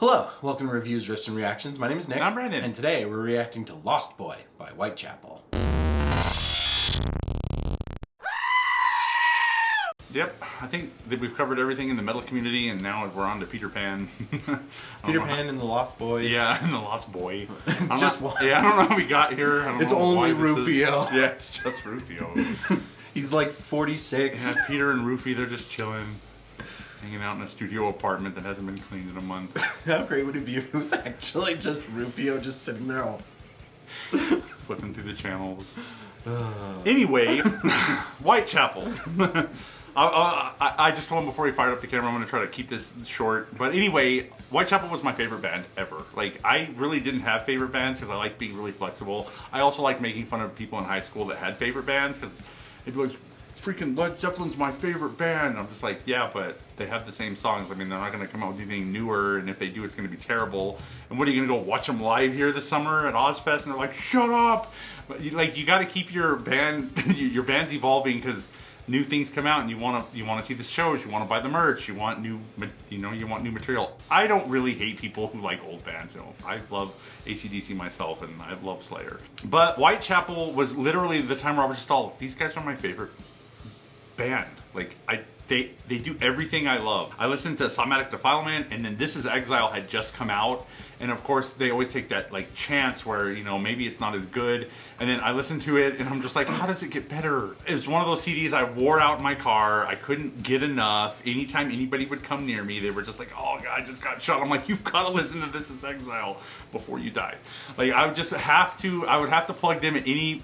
Hello, welcome to Reviews, Riffs, and Reactions. My name is Nick. And I'm Brandon. And today we're reacting to Lost Boy by Whitechapel. Yep, I think that we've covered everything in the metal community, and now we're on to Peter Pan. Peter Pan and the Lost Boy. Yeah, and the Lost Boy. Just one. Yeah, I don't know how we got here. It's only Rufio. Yeah, it's just Rufio. He's like 46. Yeah, Peter and Rufy, they're just chilling, hanging out in a studio apartment that hasn't been cleaned in a month. How great would it be if it was actually just Rufio just sitting there all... flipping through the channels. Anyway, Whitechapel. I just told him before he fired up the camera, I'm going to try to keep this short. But anyway, Whitechapel was my favorite band ever. Like, I really didn't have favorite bands because I like being really flexible. I also like making fun of people in high school that had favorite bands because they'd be like, freaking Led Zeppelin's my favorite band. I'm just like, yeah, but they have the same songs. I mean, they're not going to come out with anything newer, and if they do, it's going to be terrible. And what are you going to go watch them live here this summer at Ozfest? And they're like, shut up! But you got to keep your band, your band's evolving because new things come out, and you want to see the shows, you want to buy the merch, you want new material. I don't really hate people who like old bands. You know, I love AC/DC myself, and I love Slayer. But Whitechapel was literally the time where I was just all, these guys are my favorite band. Like, they do everything I love. I listened to Somatic Defilement, and then This Is Exile had just come out, and of course they always take that like chance where, you know, maybe it's not as good, and then I listened to it and I'm just like, how does it get better? It was one of those CDs I wore out in my car. I couldn't get enough. Anytime anybody would come near me, they were just like, oh God, I just got shot. I'm like, you've got to listen to This Is Exile before you die. Like, I would have to plug them at any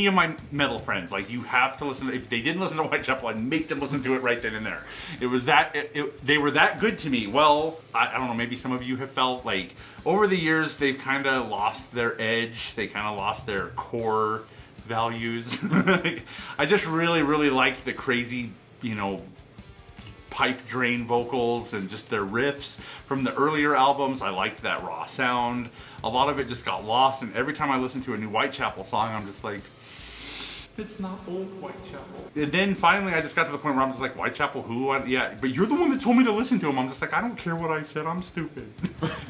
of my metal friends. Like, you have to listen to, if they didn't listen to Whitechapel, I'd make them listen to it right then and there. It was that, they were that good to me. Well, I don't know, maybe some of you have felt like over the years they've kind of lost their edge. They kind of lost their core values. I just really like the crazy, you know, pipe drain vocals and just their riffs from the earlier albums. I liked that raw sound. A lot of it just got lost, and every time I listen to a new Whitechapel song, I'm just like, it's not old Whitechapel. And then finally I just got to the point where I'm just like, Whitechapel who? Yeah, but you're the one that told me to listen to him. I'm just like, I don't care what I said, I'm stupid.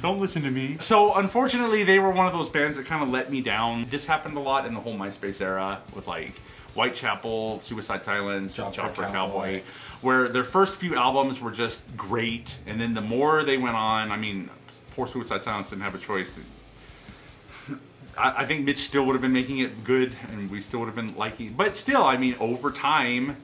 Don't listen to me. So unfortunately they were one of those bands that kind of let me down. This happened a lot in the whole MySpace era with like Whitechapel, Suicide Silence, Job for a Cowboy, where their first few albums were just great, and then the more they went on, I mean, poor Suicide Silence didn't have a choice. I think Mitch still would have been making it good, and we still would have been liking, but still, I mean, over time,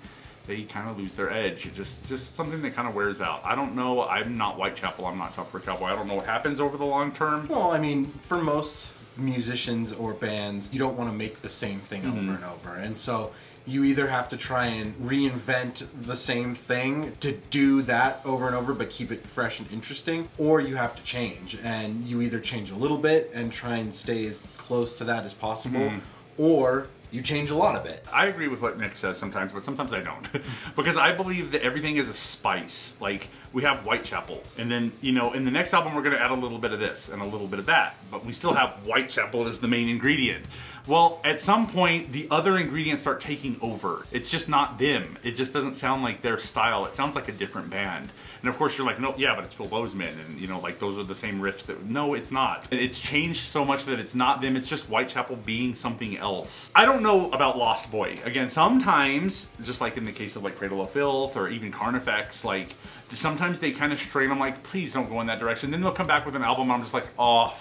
they kind of lose their edge. Just something that kind of wears out. I don't know. I'm not Whitechapel. I'm not Job for a Cowboy. I don't know what happens over the long term. Well, I mean, for most musicians or bands, you don't want to make the same thing over and over, and so you either have to try and reinvent the same thing to do that over and over but keep it fresh and interesting, or you have to change, and you either change a little bit and try and stay as close to that as possible, or you change a lot of it. I agree with what Nick says sometimes, but sometimes I don't. Because I believe that everything is a spice. Like, we have Whitechapel, and then, you know, in the next album we're going to add a little bit of this and a little bit of that, but we still have Whitechapel as the main ingredient. Well, at some point, the other ingredients start taking over. It's just not them. It just doesn't sound like their style. It sounds like a different band. And of course you're like, no, yeah, but it's Phil Bozeman, and you know, like those are the same riffs that, no, it's not. It's changed so much that it's not them, it's just Whitechapel being something else. I don't know about Lost Boy. Again, sometimes, just like in the case of like Cradle of Filth or even Carnifex, like sometimes they kind of stray and I'm like, please don't go in that direction. Then they'll come back with an album and I'm just like, oh,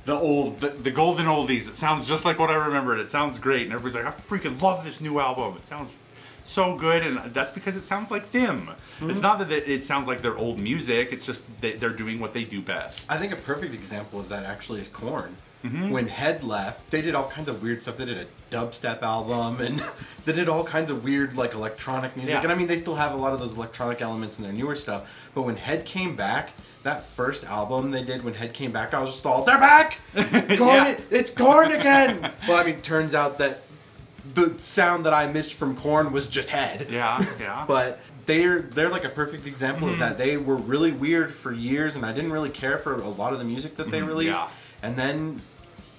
the golden oldies. It sounds just like what I remembered. It sounds great. And everybody's like, I freaking love this new album. It sounds so good, and that's because it sounds like them. It's not that it sounds like their old music, it's just that they're doing what they do best. I think a perfect example of that actually is Korn. When Head left, they did all kinds of weird stuff. They did a dubstep album, and they did all kinds of weird like electronic music. Yeah. And I mean, they still have a lot of those electronic elements in their newer stuff. But when Head came back, that first album they did when Head came back, I was just all, they're back! Korn, it's Korn again! Well, I mean, turns out that the sound that I missed from Korn was just Head. Yeah. But they're like a perfect example of that. They were really weird for years, and I didn't really care for a lot of the music that they released. And then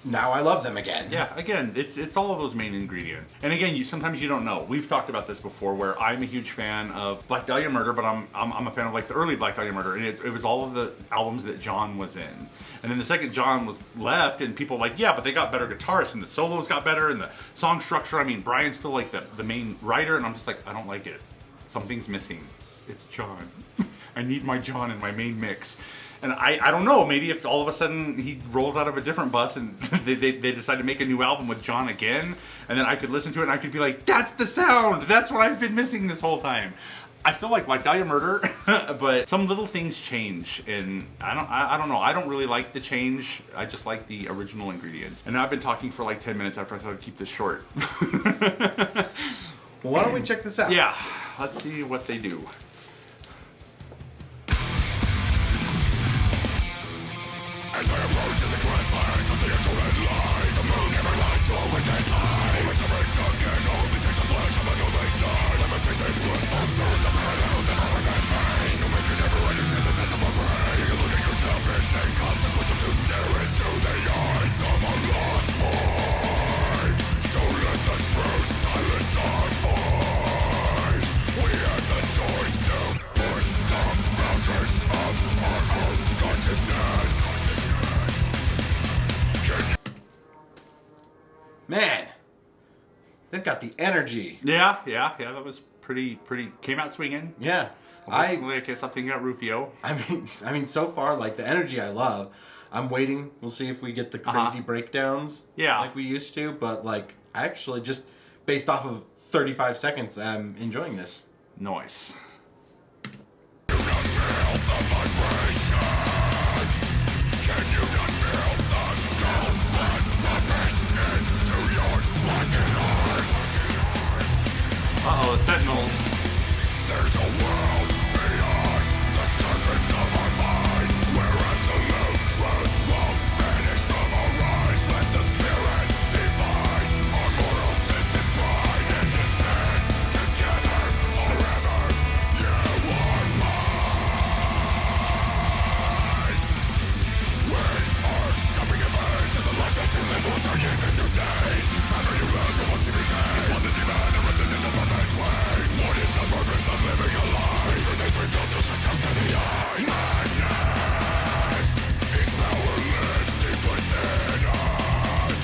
now I love them again. Yeah, again, it's all of those main ingredients. And again, sometimes you don't know. We've talked about this before, where I'm a huge fan of Black Dahlia Murder, but I'm a fan of like the early Black Dahlia Murder, and it was all of the albums that John was in. And then the second John was left, and people were like, yeah, but they got better guitarists, and the solos got better, and the song structure. I mean, Brian's still like the main writer, and I'm just like, I don't like it. Something's missing. It's John. I need my John in my main mix. And I don't know, maybe if all of a sudden he rolls out of a different bus and they decide to make a new album with John again, and then I could listen to it and I could be like, that's the sound! That's what I've been missing this whole time. I still like Black Dahlia Murder, but some little things change, and I don't know. I don't really like the change. I just like the original ingredients. And now I've been talking for like 10 minutes after I thought I'd keep this short. Well, why don't we check this out? Yeah, let's see what they do. As I approach to the grasslands of the echoing light, the moon never lies to a wicked eye. So it's a ring again, only takes the flesh of a newly son. Limitation blood flows through the parallels of earth and pain. You make you never understand the test of a brain. Take a look at yourself and say consequential to stare into the eyes of a lost boy. Don't let the truth silence our voice. We have the choice to push the boundaries of our own consciousness. Man, they've got the energy. Yeah, that was pretty, came out swinging. Yeah. I guess something got Rufio. I mean, so far, like, the energy I love. I'm waiting. We'll see if we get the crazy breakdowns. Yeah. Like we used to. But, like, I actually just, based off of 35 seconds, I'm enjoying this. Nice. You not feel the vibrations? Can you not feel the cold blood pumping into your blackened heart? Uh-oh, the Sentinels. There's a world beyond the surface of our minds, where absolute truth won't vanish from our eyes. Let the spirit divide our mortal sins and pride, and descend together forever. You are mine. We are coming of age in the life that you live will turn years into days. After you learn from what you became, is one that demand and ripped into ferment way. What is the purpose of living a life? The truth is revealed to succumb to the eyes. Madness, its power lives deep within us.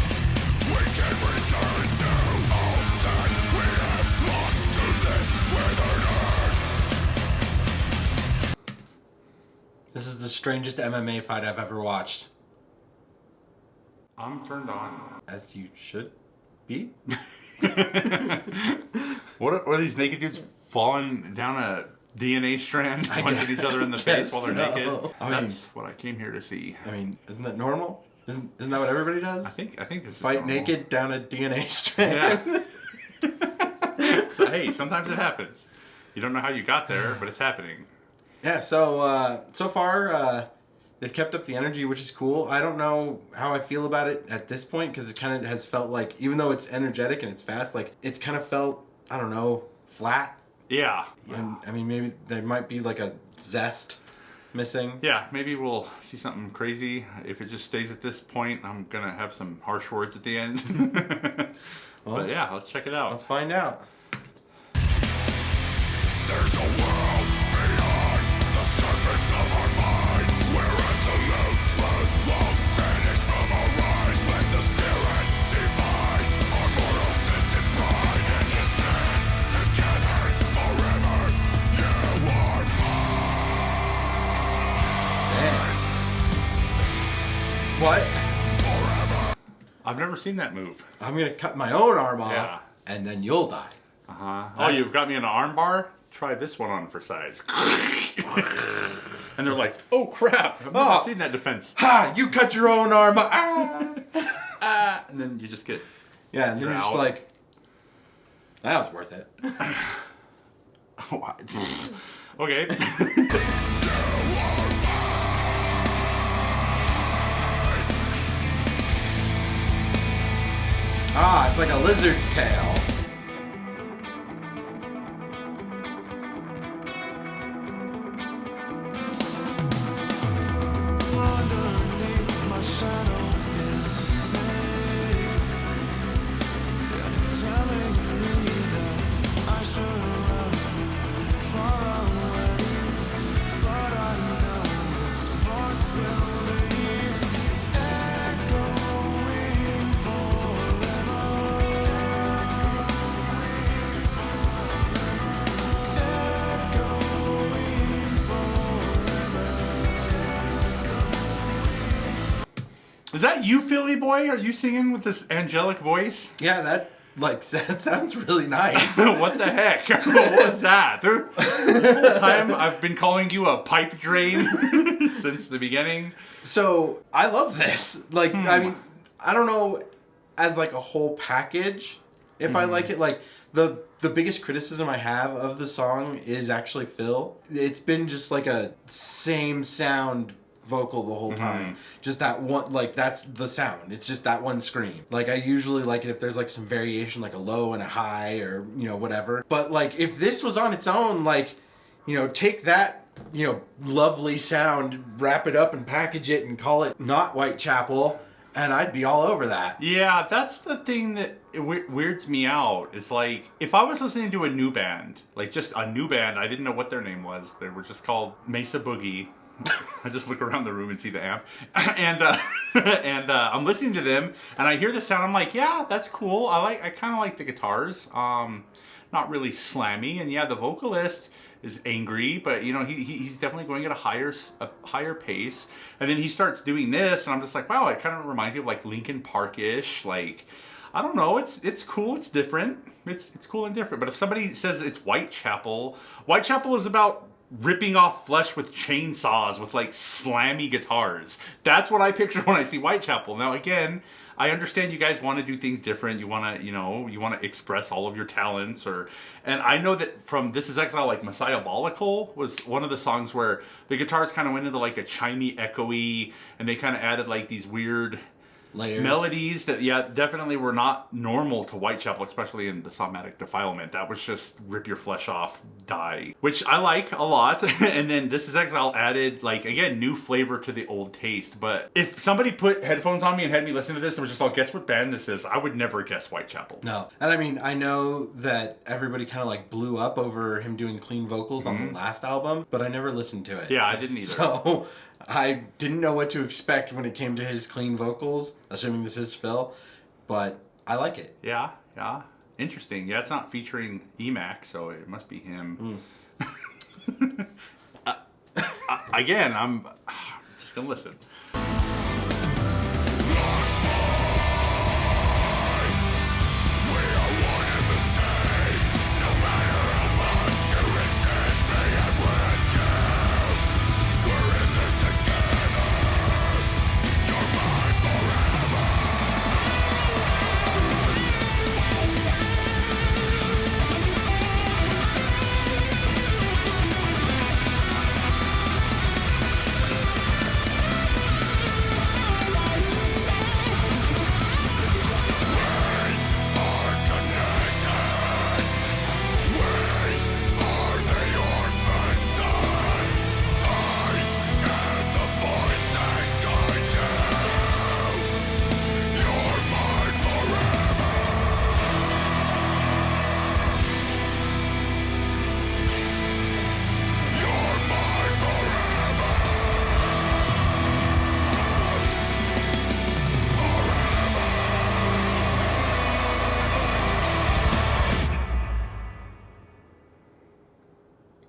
We can return to all that we have lost to this withered earth. This is the strangest MMA fight I've ever watched. I'm turned on. As you should be. What are these naked dudes falling down a DNA strand, punching each other in the face while they're naked? That's what I came here to see. I mean, isn't that normal? Isn't that what everybody does? I think this Fight is normal. naked down a DNA strand. Yeah. So hey, sometimes it happens. You don't know how you got there, but it's happening. Yeah. So so far, they've kept up the energy, which is cool. I don't know how I feel about it at this point, because it kind of has felt like, even though it's energetic and it's fast, like it's kind of felt, I don't know, flat. Yeah. And I mean, maybe there might be like a zest missing. Yeah, maybe we'll see something crazy. If it just stays at this point, I'm gonna have some harsh words at the end. But yeah, let's check it out. Let's find out. There's a world beyond the surface of our minds, where absolute truth won't vanish from our eyes. Let the spirit divide our mortal sins and pride, and descend together forever. You are mine. What? Forever. I've never seen that move. I'm gonna cut my own arm off, Yeah. and then you'll die. Oh, you've got me in an arm bar? Try this one on for size. And they're like, oh crap, I've never seen that defense. Ha! You cut your own arm off. Ah! And then you just get... Yeah, and you're just out. like, that was worth it. Okay. Ah, it's like a lizard's tail. Underneath my shadow is a snake. Is that you, Philly boy? Are you singing with this angelic voice? Yeah, that sounds really nice. What the heck? What was that? This whole time I've been calling you a pipe drain since the beginning. So I love this. Like, I mean, I don't know, as like a whole package, if I like it. Like the biggest criticism I have of the song is actually Phil. It's been just like a same sound vocal the whole time. Just that one, like, that's the sound. It's just that one scream. Like, I usually like it if there's like some variation, like a low and a high, or, you know, whatever. But like, if this was on its own, like, you know, take that, you know, lovely sound, wrap it up and package it and call it not Whitechapel, and I'd be all over that. Yeah, that's the thing that weirds me out. It's like, if I was listening to a new band, like just a new band, I didn't know what their name was. They were just called Mesa Boogie. I just look around the room and see the amp, and I'm listening to them, and I hear the sound. I'm like, yeah, that's cool. I kind of like the guitars. Not really slammy, and yeah, the vocalist is angry, but you know, he's definitely going at a higher pace. And then he starts doing this, and I'm just like, wow, it kind of reminds me of like Linkin Park-ish. Like, I don't know, it's cool, it's different, it's cool and different. But if somebody says it's Whitechapel is about ripping off flesh with chainsaws with like slammy guitars. That's what I picture when I see Whitechapel. Now again, I understand you guys want to do things different. You want to, you know, you want to express all of your talents, and I know that from This Is Exile, like Messiahbolical was one of the songs where the guitars kind of went into like a chimey, echoey, and they kind of added like these weird Layers. Melodies that, yeah, definitely were not normal to Whitechapel, especially in the Somatic Defilement. That was just rip your flesh off, die, which I like a lot. And then This Is Exile added, like, again, new flavor to the old taste. But if somebody put headphones on me and had me listen to this and was just all, guess what band this is, I would never guess Whitechapel. No. And I mean, I know that everybody kind of like blew up over him doing clean vocals on the last album, but I never listened to it. Yeah, I didn't either. So I didn't know what to expect when it came to his clean vocals, assuming this is Phil, but I like it. Yeah, yeah. Interesting. Yeah, it's not featuring EMAC, so it must be him. Again, I'm just going to listen.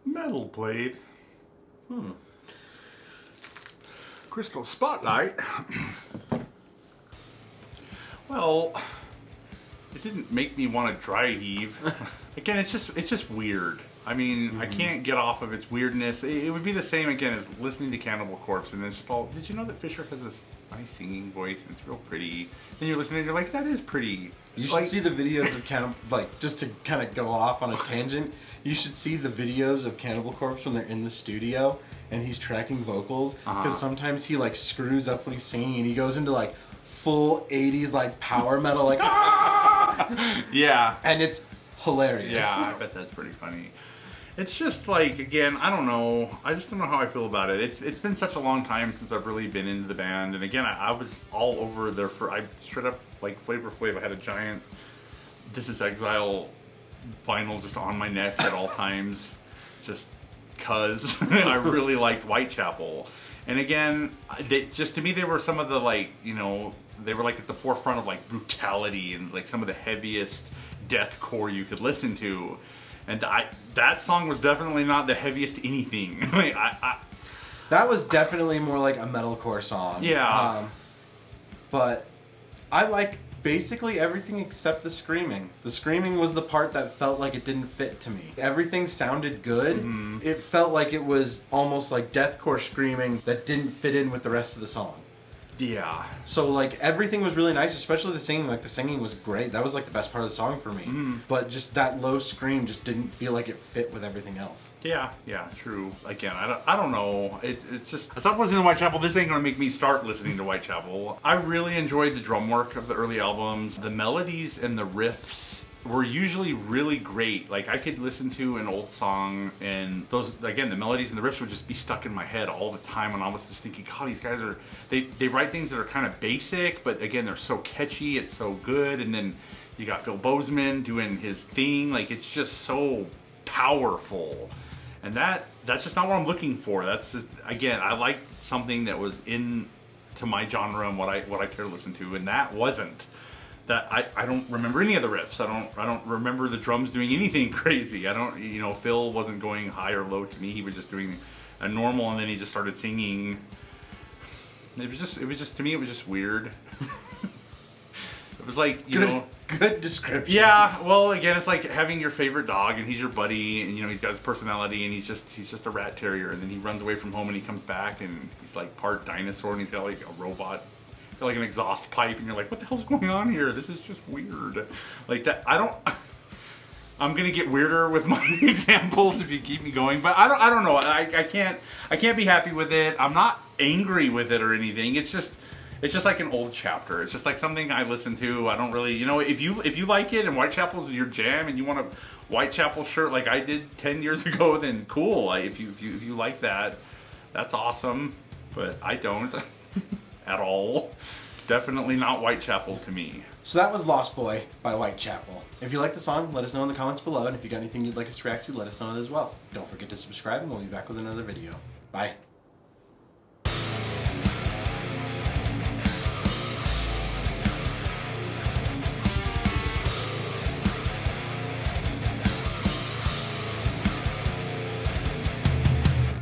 Metal Blade. Crystal Spotlight. Well, it didn't make me want to dry heave. Again, it's just weird. I mean, I can't get off of its weirdness. It would be the same again as listening to Cannibal Corpse, and it's just all, did you know that Fisher has this nice singing voice and it's real pretty? Then you're listening and you're like, that is pretty. You should see the videos of Cannibal, like, just to kind of go off on a tangent, you should see the videos of Cannibal Corpse when they're in the studio and he's tracking vocals, because sometimes he like screws up when he's singing and he goes into like full 80s like power metal, like yeah, and it's hilarious. Yeah, I bet that's pretty funny. It's just like, again, I don't know. I just don't know how I feel about it. It's been such a long time since I've really been into the band. And again, I was all over there I straight up, like, Flavor Flav. I had a giant This Is Exile vinyl just on my neck at all times. Just cause I really liked Whitechapel. And again, just to me, they were some of the, like, you know, they were like at the forefront of like brutality and like some of the heaviest deathcore you could listen to. And that song was definitely not the heaviest anything. That was definitely more like a metalcore song. Yeah. but I like basically everything except the screaming. The screaming was the part that felt like it didn't fit to me. Everything sounded good. It felt like it was almost like deathcore screaming that didn't fit in with the rest of the song. Yeah. So like everything was really nice, especially the singing. Like the singing was great. That was like the best part of the song for me. But just that low scream just didn't feel like it fit with everything else. Yeah, true. Again, I don't know. It's just, I stopped listening to Whitechapel. This ain't gonna make me start listening to Whitechapel. I really enjoyed the drum work of the early albums. The melodies and the riffs were usually really great. Like I could listen to an old song and those, again, the melodies and the riffs would just be stuck in my head all the time, and I was just thinking, God, these guys are, they write things that are kind of basic, but again, they're so catchy, it's so good. And then you got Phil Bozeman doing his thing, like it's just so powerful. And that's just not what I'm looking for. That's just, again, I like something that was in to my genre and what I care to listen to, and that wasn't. That I don't remember any of the riffs. I don't remember the drums doing anything crazy. I don't, you know, Phil wasn't going high or low to me. He was just doing a normal, and then he just started singing. It was just to me, it was just weird. It was like, you know, good description. Yeah, well, again, it's like having your favorite dog and he's your buddy, and you know, he's got his personality, and he's just a rat terrier, and then he runs away from home and he comes back and he's like part dinosaur, and he's got like a robot, like an exhaust pipe, and you're like, what the hell's going on here? This is just weird. Like that, I'm gonna get weirder with my examples if you keep me going, but I don't know. I can't be happy with it. I'm not angry with it or anything. It's just like an old chapter. It's just like something I listen to. I don't really, you know, if you like it and Whitechapel's your jam and you want a Whitechapel shirt like I did 10 years ago, then cool. If you like that, that's awesome. But I don't at all. Definitely not Whitechapel to me. So that was Lost Boy by Whitechapel. If you like the song, let us know in the comments below, and if you got anything you'd like us to react to, let us know as well. Don't forget to subscribe, and we'll be back with another video. Bye.